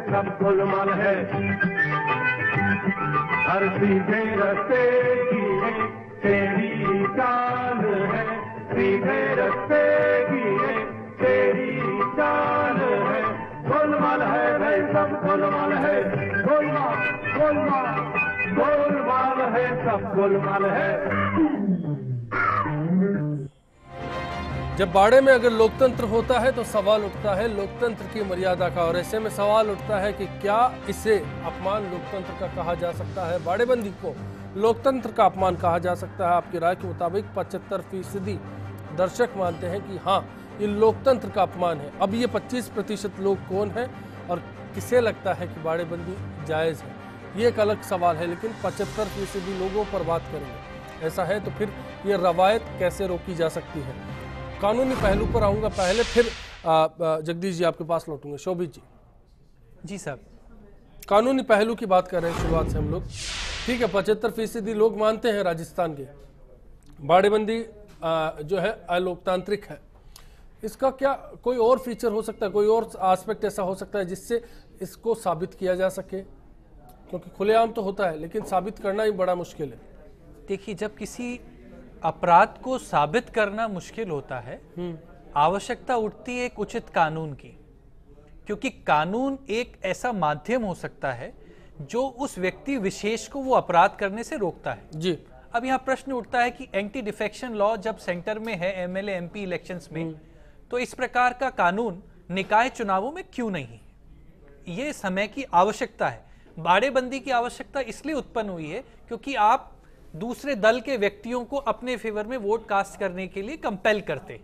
सब गोलमाल है। हर सीधे रस्ते की है तेरी चाल है, सीधे रस्ते की है तेरी चाल है। गोलमाल है भाई सब गोलमाल है, गोलमाल गोलमाल गोलमाल है, सब गोलमाल है। जब बाड़े में अगर लोकतंत्र होता है तो सवाल उठता है लोकतंत्र की मर्यादा का, और ऐसे में सवाल उठता है कि क्या इसे अपमान लोकतंत्र का कहा जा सकता है? बाड़ेबंदी को लोकतंत्र का अपमान कहा जा सकता है? आपकी राय के मुताबिक 75% दर्शक मानते हैं कि हाँ, ये लोकतंत्र का अपमान है। अब ये 25% लोग कौन हैं और किसे लगता है कि बाड़ेबंदी जायज़ है, ये एक अलग सवाल है। लेकिन 75% लोगों पर बात करेंगे। ऐसा है तो फिर ये रवायत कैसे रोकी जा सकती है? कानूनी पहलू पर आऊँगा पहले, फिर जगदीश जी आपके पास लौटूंगे। शोभित जी। जी साहब, कानूनी पहलू की बात कर रहे हैं शुरुआत से हम लोग। ठीक है, 75% लोग मानते हैं राजस्थान के बाड़ेबंदी जो है अलोकतांत्रिक है। इसका क्या कोई और फीचर हो सकता है, कोई और एस्पेक्ट ऐसा हो सकता है जिससे इसको साबित किया जा सके? क्योंकि खुलेआम तो होता है लेकिन साबित करना ही बड़ा मुश्किल है। देखिए, जब किसी अपराध को साबित करना मुश्किल होता है, आवश्यकता उठती है एक उचित कानून की, क्योंकि कानून एक ऐसा माध्यम हो सकता है जो उस व्यक्ति विशेष को वो अपराध करने से रोकता है। जी। अब यहाँ प्रश्न उठता है कि एंटी डिफेक्शन लॉ जब सेंटर में है एमएलए एमपी इलेक्शंस में, तो इस प्रकार का कानून निकाय चुनावों में क्यों नहीं है? ये समय की आवश्यकता है। बाड़ेबंदी की आवश्यकता इसलिए उत्पन्न हुई है क्योंकि आप दूसरे दल के व्यक्तियों को अपने फेवर में वोट कास्ट करने के लिए कंपेल करते।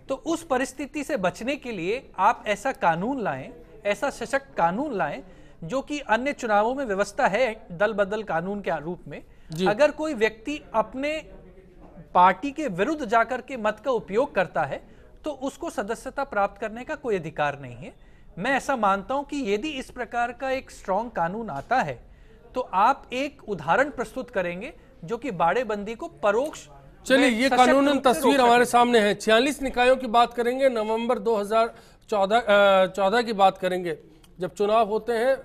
तो उस परिस्थिति से बचने के लिए आप ऐसा कानून लाएं, ऐसा सशक्त कानून लाएं जो कि अन्य चुनावों में व्यवस्था है दल बदल कानून के रूप में। अगर कोई व्यक्ति अपने पार्टी के विरुद्ध जाकर के मत का उपयोग करता है तो उसको सदस्यता प्राप्त करने का कोई अधिकार नहीं है। मैं ऐसा मानता हूं कि यदि इस प्रकार का एक स्ट्रॉन्ग कानून आता है तो आप एक उदाहरण प्रस्तुत करेंगे जो कि बाड़ेबंदी को परोक्ष। चलिए, ये कानूनन तस्वीर हमारे सामने है। 46 निकायों की बात करेंगे, नवंबर 2014 की बात करेंगे। जब चुनाव होते हैं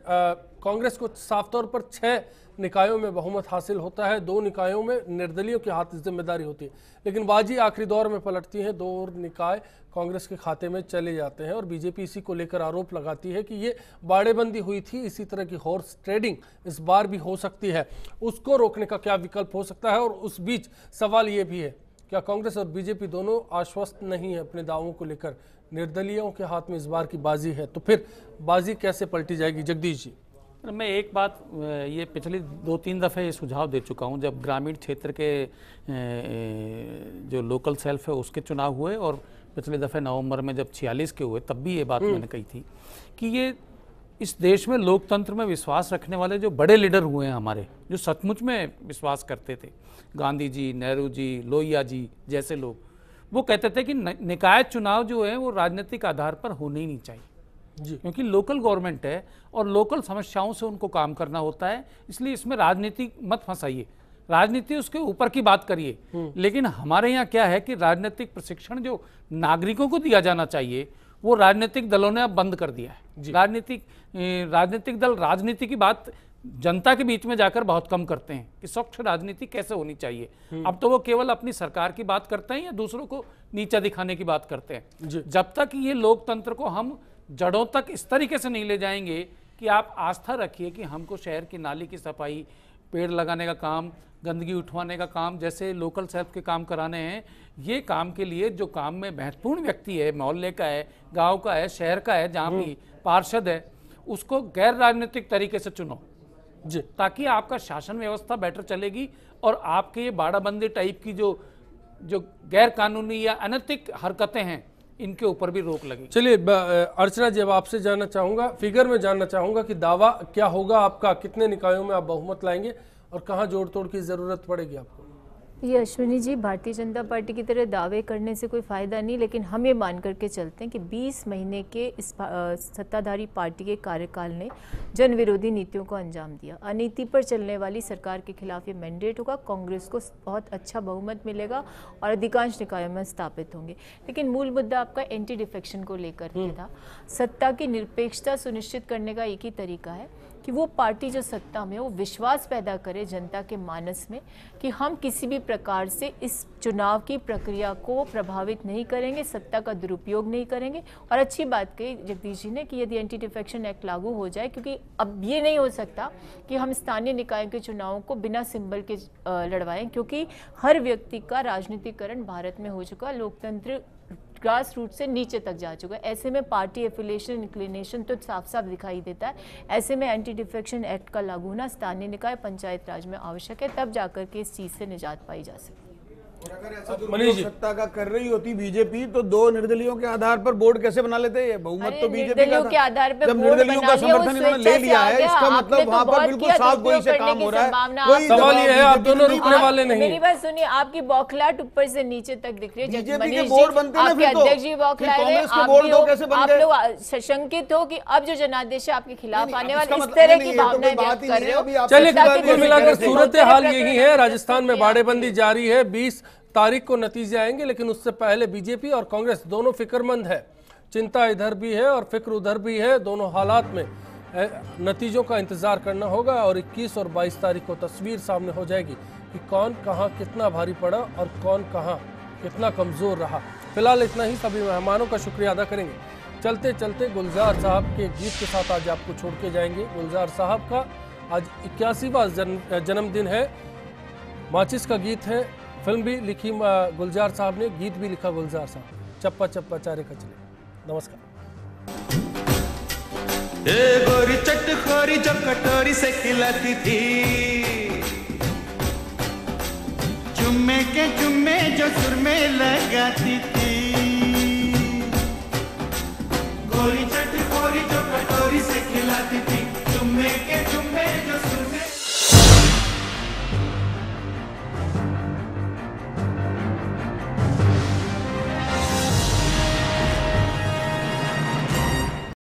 कांग्रेस को साफ तौर पर 6 निकायों में बहुमत हासिल होता है, 2 निकायों में निर्दलीयों के हाथ जिम्मेदारी होती है, लेकिन बाजी आखिरी दौर में पलटती है, 2 निकाय कांग्रेस के खाते में चले जाते हैं और बीजेपी इसी को लेकर आरोप लगाती है कि ये बाड़ेबंदी हुई थी, इसी तरह की हॉर्स ट्रेडिंग इस बार भी हो सकती है। उसको रोकने का क्या विकल्प हो सकता है? और उस बीच सवाल ये भी है, क्या कांग्रेस और बीजेपी दोनों आश्वस्त नहीं है अपने दावों को लेकर? निर्दलीयों के हाथ में इस बार की बाजी है, तो फिर बाजी कैसे पलटी जाएगी? जगदीश जी। मैं एक बात ये पिछली 2-3 दफ़े ये सुझाव दे चुका हूँ, जब ग्रामीण क्षेत्र के जो लोकल सेल्फ है उसके चुनाव हुए और पिछले दफ़े नवंबर में जब 46 के हुए तब भी ये बात मैंने कही थी कि ये इस देश में लोकतंत्र में विश्वास रखने वाले जो बड़े लीडर हुए हैं हमारे, जो सचमुच में विश्वास करते थे, गांधी जी, नेहरू जी, लोहिया जी जैसे लोग, वो कहते थे कि निकाय चुनाव जो है वो राजनीतिक आधार पर होने ही नहीं चाहिए जी, क्योंकि लोकल गवर्नमेंट है और लोकल समस्याओं से उनको काम करना होता है। इसलिए इसमें राजनीति मत फंसाइए, राजनीति उसके ऊपर की बात करिए। लेकिन हमारे यहाँ क्या है कि राजनीतिक प्रशिक्षण जो नागरिकों को दिया जाना चाहिए वो राजनीतिक दलों ने अब बंद कर दिया है। राजनीतिक दल राजनीति की बात जनता के बीच में जाकर बहुत कम करते हैं कि स्वच्छ राजनीति कैसे होनी चाहिए। अब तो वो केवल अपनी सरकार की बात करते हैं या दूसरों को नीचा दिखाने की बात करते हैं। जब तक ये लोकतंत्र को हम जड़ों तक इस तरीके से नहीं ले जाएंगे कि आप आस्था रखिए कि हमको शहर की नाली की सफाई, पेड़ लगाने का काम, गंदगी उठवाने का काम जैसे लोकल सेल्फ के काम कराने हैं, ये काम के लिए जो काम में महत्वपूर्ण व्यक्ति है, मोहल्ले का है, गांव का है, शहर का है, जहाँ भी पार्षद है, उसको गैर राजनीतिक तरीके से चुनो जी, ताकि आपका शासन व्यवस्था बेटर चलेगी और आपके ये बाड़ाबंदी टाइप की जो गैर कानूनी या अनैतिक हरकतें हैं इनके ऊपर भी रोक लगी। चलिए अर्चना जी, अब आपसे जानना चाहूंगा, फिगर में जानना चाहूंगा कि दावा क्या होगा आपका, कितने निकायों में आप बहुमत लाएंगे और कहां जोड़ तोड़ की जरूरत पड़ेगी आपको? ये अश्विनी जी, भारतीय जनता पार्टी की तरह दावे करने से कोई फायदा नहीं, लेकिन हम ये मान करके चलते हैं कि 20 महीने के इस सत्ताधारी पार्टी के कार्यकाल ने जन विरोधी नीतियों को अंजाम दिया। अनीति पर चलने वाली सरकार के खिलाफ ये मैंडेट होगा, कांग्रेस को बहुत अच्छा बहुमत मिलेगा और अधिकांश निकायों में स्थापित होंगे। लेकिन मूल मुद्दा आपका एंटी डिफेक्शन को लेकर के था। सत्ता की निरपेक्षता सुनिश्चित करने का एक ही तरीका है कि वो पार्टी जो सत्ता में वो विश्वास पैदा करे जनता के मानस में कि हम किसी भी प्रकार से इस चुनाव की प्रक्रिया को प्रभावित नहीं करेंगे, सत्ता का दुरुपयोग नहीं करेंगे। और अच्छी बात कही जगदीश जी ने कि यदि एंटी डिफेक्शन एक्ट लागू हो जाए, क्योंकि अब ये नहीं हो सकता कि हम स्थानीय निकायों के चुनावों को बिना सिंबल के लड़वाएं, क्योंकि हर व्यक्ति का राजनीतिकरण भारत में हो चुका, लोकतंत्र ग्रास रूट से नीचे तक जा चुका है। ऐसे में पार्टी एफिलिएशन इंक्लिनेशन तो साफ साफ दिखाई देता है। ऐसे में एंटी डिफेक्शन एक्ट का लागू होना स्थानीय निकाय पंचायत राज में आवश्यक है, तब जाकर के इस चीज से निजात पाई जा सकती है। अगर ऐसा दुरुपयोग सत्ता का कर रही होती बीजेपी तो 2 निर्दलीयों के आधार पर बोर्ड कैसे बना लेते? ये बहुमत तो बीजेपी का के आधार पर जब निर्दलीयों का समर्थन इन्होंने ले लिया है, इसका मतलब वहां पर बिल्कुल साफ गोई से काम हो रहा है। सवाल ये है, आप दोनों रुकने वाले नहीं। मेरी बात सुनिए, आपकी बौखलाहट ऊपर से नीचे तक दिख रही है। बीजेपी के बोर्ड बनते हैं फिर तो अध्यक्ष जी बौखला रहे, आप लोग सशंकित हो कि अब जो जनादेश आपके खिलाफ आने वाले इस तरह की भावनाएं व्यक्त कर रहे हो। चलिए, कुल मिलाकर सूरत हाल यही है। राजस्थान में बाड़ेबंदी जारी है, 20 तारीख को नतीजे आएंगे, लेकिन उससे पहले बीजेपी और कांग्रेस दोनों फिक्रमंद है। चिंता इधर भी है और फिक्र उधर भी है। दोनों हालात में नतीजों का इंतजार करना होगा और 21 और 22 तारीख को तस्वीर सामने हो जाएगी कि कौन कहां कितना भारी पड़ा और कौन कहां कितना कमजोर रहा। फिलहाल इतना ही। सभी मेहमानों का शुक्रिया अदा करेंगे। चलते चलते गुलजार साहब के गीत के साथ आज आपको छोड़ के जाएंगे। गुलजार साहब का आज 81वां जन्मदिन है। माचिस का गीत है, फिल्म भी लिखी गुलजार साहब ने, गीत भी लिखा गुलजार साहब। चप्पा चप्पा चारे कचरे। नमस्कार। गोरी चटखोरी जो कटोरी से खिलाती थी, जुम्मे के जुम्मे जो सुर में लगाती थी, गोरी चटखोरी जो कटोरी से खिलाती थी, जुम्मे के जुम्मे